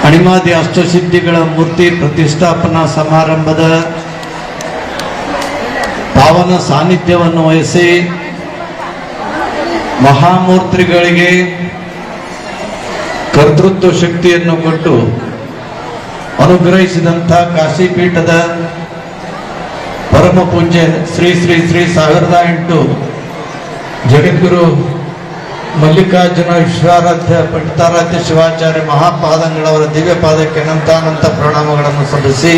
ಅಣಿಮಾದಿ ಅಷ್ಟಸಿದ್ಧಿಗಳ ಮೂರ್ತಿ ಪ್ರತಿಷ್ಠಾಪನಾ ಸಮಾರಂಭದ ಪಾವನ ಸಾನ್ನಿಧ್ಯವನ್ನು ವಹಿಸಿ ಮಹಾಮೂರ್ತಿಗಳಿಗೆ ಕರ್ತೃತ್ವ ಶಕ್ತಿಯನ್ನು ಕೊಟ್ಟು ಅನುಗ್ರಹಿಸಿದಂಥ ಕಾಶಿಪೀಠದ ಪರಮ ಪೂಜ್ಯ ಶ್ರೀ ಶ್ರೀ ಶ್ರೀ 1008 ಜಗದ್ಗುರು ಮಲ್ಲಿಕಾರ್ಜುನ ವಿಶ್ವಾರಾಧ್ಯ ಪಂಡಿತಾರಾಧ್ಯ ಶಿವಾಚಾರ್ಯ ಮಹಾಪಾದಂಗಳವರ ದಿವ್ಯ ಪಾದಕ್ಕೆ ಅನಂತಾನಂತ ಪ್ರಣಾಮಗಳನ್ನು ಸಲ್ಲಿಸಿ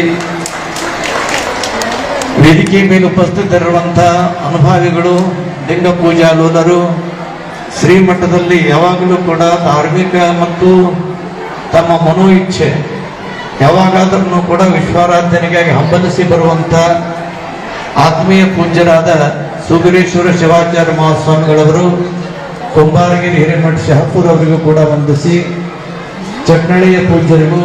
ವೇದಿಕೆ ಮೇಲೆ ಉಪಸ್ಥಿತರಿರುವಂತಹ ಅನುಭಾವಿಗಳು, ಲಿಂಗ ಪೂಜಾ ಲೋಲರು, ಶ್ರೀಮಠದಲ್ಲಿ ಯಾವಾಗಲೂ ಕೂಡ ಧಾರ್ಮಿಕ ಮತ್ತು ತಮ್ಮ ಮನೋ ಇಚ್ಛೆ ಯಾವಾಗಾದ್ರೂ ಕೂಡ ವಿಶ್ವಾರಾಧನೆಗಾಗಿ ಹಂಬಲಿಸಿ ಬರುವಂತ ಆತ್ಮೀಯ ಪೂಜ್ಯರಾದ ಸುಗುರೇಶ್ವರ ಶಿವಾಚಾರ್ಯ ಮಹಾಸ್ವಾಮಿಗಳವರು, ಕುಂಬಾರಗಿರಿ ಹಿರೇಮಠ ಶಹಾಪುರ ಅವರಿಗೂ ಕೂಡ ವಂದಿಸಿ, ಚಟ್ನಳ್ಳಿಯ ಪೂಜ್ಯರಿಗೂ,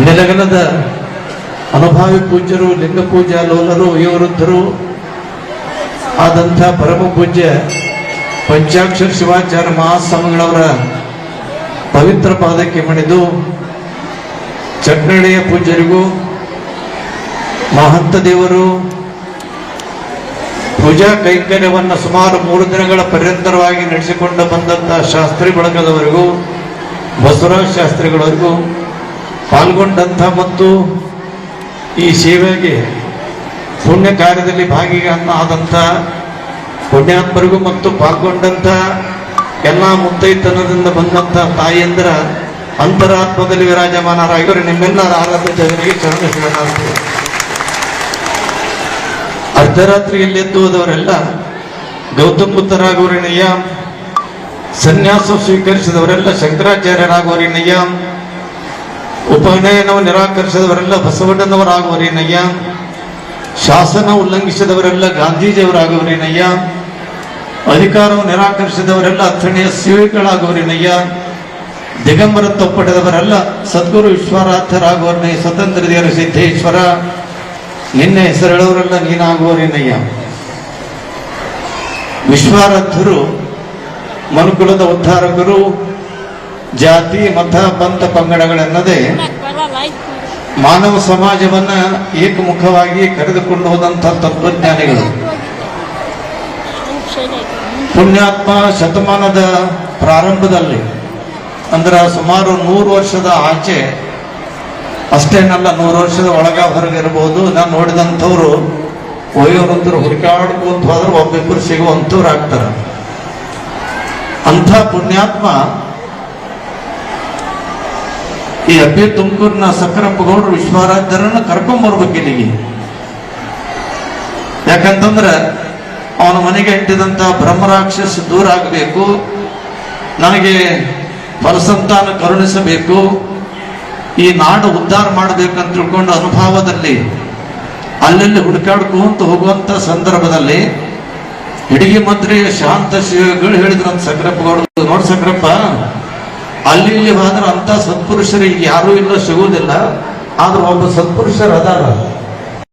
ನೆಲಗಲದ ಅನುಭಾವಿ ಪೂಜ್ಯರು, ಲಿಂಗ ಪೂಜಾ ಲೋಲರು, ವಯೋವೃದ್ಧರು ಆದಂಥ ಪರಮ ಪೂಜ್ಯ ಪಂಚಾಕ್ಷರ ಶಿವಾಚಾರ್ಯ ಮಹಾಸ್ವಾಮಿಗಳವರ ಪವಿತ್ರ ಪಾದಕ್ಕೆ ಮಣಿದು, ಚಟ್ನಳ್ಳಿಯ ಪೂಜ್ಯರಿಗೂ, ಮಹಂತ ದೇವರು ಪೂಜಾ ಕೈಂಕರ್ಯವನ್ನು ಸುಮಾರು 3 ದಿನಗಳ ಪರ್ಯಂತರವಾಗಿ ನಡೆಸಿಕೊಂಡು ಬಂದಂತಹ ಶಾಸ್ತ್ರಿ ಬಳಗದವರೆಗೂ, ಬಸವರಾಜ ಶಾಸ್ತ್ರಿಗಳವರೆಗೂ ಪಾಲ್ಗೊಂಡಂಥ ಮತ್ತು ಈ ಸೇವೆಗೆ ಪುಣ್ಯ ಕಾರ್ಯದಲ್ಲಿ ಭಾಗಿಯಾದಂಥ ಪುಣ್ಯಾತ್ಮರಿಗೂ ಮತ್ತು ಪಾಲ್ಗೊಂಡಂಥ ಎಲ್ಲ ಮುತ್ತೈತನದಿಂದ ಬಂದಂಥ ತಾಯಿಯಂದ್ರ ಅಂತರಾತ್ಮದಲ್ಲಿ ವಿರಾಜಮಾನರಾಗಿವರು ನಿಮ್ಮೆಲ್ಲರ ಆರಾಧ್ಯ ಜನರಿಗೆ ಚರಣ ಶರಣಾರ್ಥಿ. ಅರ್ಧರಾತ್ರಿಯಲ್ಲಿ ಎದ್ದು ಹೋದವರೆಲ್ಲ ಗೌತಮ ಬುದ್ಧರಾಗುವರಿನಯ್ಯ, ಸನ್ಯಾಸ ಸ್ವೀಕರಿಸಿದವರೆಲ್ಲ ಶಂಕರಾಚಾರ್ಯರಾಗುವರಿನಯ್ಯ, ಉಪನಯನವನ್ನು ನಿರಾಕರಿಸಿದವರೆಲ್ಲ ಬಸವಣ್ಣನವರಾಗುವರಿನಯ್ಯ, ಶಾಸನ ಉಲ್ಲಂಘಿಸಿದವರೆಲ್ಲ ಗಾಂಧೀಜಿಯವರಾಗುವರಿನಯ್ಯ, ಅಧಿಕಾರವನ್ನು ನಿರಾಕರಿಸಿದವರೆಲ್ಲ ಅಥಣಿಯ ಸೇವೆಗಳಾಗುವರಿನಯ್ಯ, ದಿಗಂಬರ ತಪ್ಪಡೆದವರೆಲ್ಲ ಸದ್ಗುರು ವಿಶ್ವರಾಧ್ಯರಾಗುವರಿನಯ್ಯ, ಸ್ವತಂತ್ರ ದೇವರ ಸಿದ್ದೇಶ್ವರ ನಿನ್ನೆ ಹೆಸರೆಳವರೆಲ್ಲ ನೀನಾಗುವರಿನಯ್ಯ. ವಿಶ್ವಾರಾಧ್ಯರು ಮನುಕುಲದ ಉದ್ಧಾರಕರು, ಜಾತಿ ಮತ ಪಂಥ ಪಂಗಡಗಳೆನ್ನದೇ ಮಾನವ ಸಮಾಜವನ್ನ ಏಕಮುಖವಾಗಿ ಕರೆದುಕೊಂಡು ಹೋದಂಥ ತತ್ವಜ್ಞಾನಿಗಳು. ಪುಣ್ಯಾತ್ಮ ಶತಮಾನದ ಪ್ರಾರಂಭದಲ್ಲಿ ಅಂದ್ರೆ ಸುಮಾರು 100 ವರ್ಷದ ಆಚೆ ಅಷ್ಟೇನಲ್ಲ, 100 ವರ್ಷದ ಒಳಗ ಹೊರಗಿರಬಹುದು, ನಾನು ನೋಡಿದಂಥವ್ರು ವಯೋವೃದ್ಧರು ಹುಡುಕಾಡ್ಕೊಂತ ಹೋದ್ರೆ ಒಬ್ಬಿಬ್ಬರು ಸಿಗುವಂಥವ್ರು ಆಗ್ತಾರ. ಅಂಥ ಪುಣ್ಯಾತ್ಮ ಈ ಅಬ್ಬೆ ತುಮಕೂರಿನ ಸಕ್ಕರಪ್ಪಗೌಡರು ವಿಶ್ವರಾಧ್ಯರನ್ನು ಕರ್ಕೊಂಡ್ಬರ್ಬೇಕು ಇಲ್ಲಿಗೆ. ಯಾಕಂತಂದ್ರೆ ಅವನ ಮನೆಗೆ ಅಂಟಿದಂತ ಬ್ರಹ್ಮರಾಕ್ಷಸ ದೂರ ಆಗಬೇಕು, ನನಗೆ ಫಲಸಂತಾನ ಕರುಣಿಸಬೇಕು, ಈ ನಾಡು ಉದ್ಧಾರ ಮಾಡಬೇಕಂತ ತಿಳ್ಕೊಂಡು ಅನುಭವದಲ್ಲಿ ಅಲ್ಲೆಲ್ಲಿ ಹುಡುಕಾಡ್ಕೊಂತ ಹೋಗುವಂತ ಸಂದರ್ಭದಲ್ಲಿ ಹಿಡಿಗೆ ಮಂತ್ರಿಯ ಶಾಂತ ಶಿವಗಳು ಹೇಳಿದ್ರಂತ ಸಕ್ರಪ್ಪಗೌಡರು, ನೋಡಿ ಸಕ್ರಪ್ಪ, ಅಲ್ಲಿ ಇಲ್ಲಿ ಹೋದ್ರೆ ಅಂತ ಸತ್ಪುರುಷರು ಈಗ ಯಾರೂ ಇಲ್ಲ, ಸಿಗುವುದಿಲ್ಲ, ಆದ್ರೆ ಒಬ್ಬ ಸತ್ಪುರುಷರು ಅದಾರ,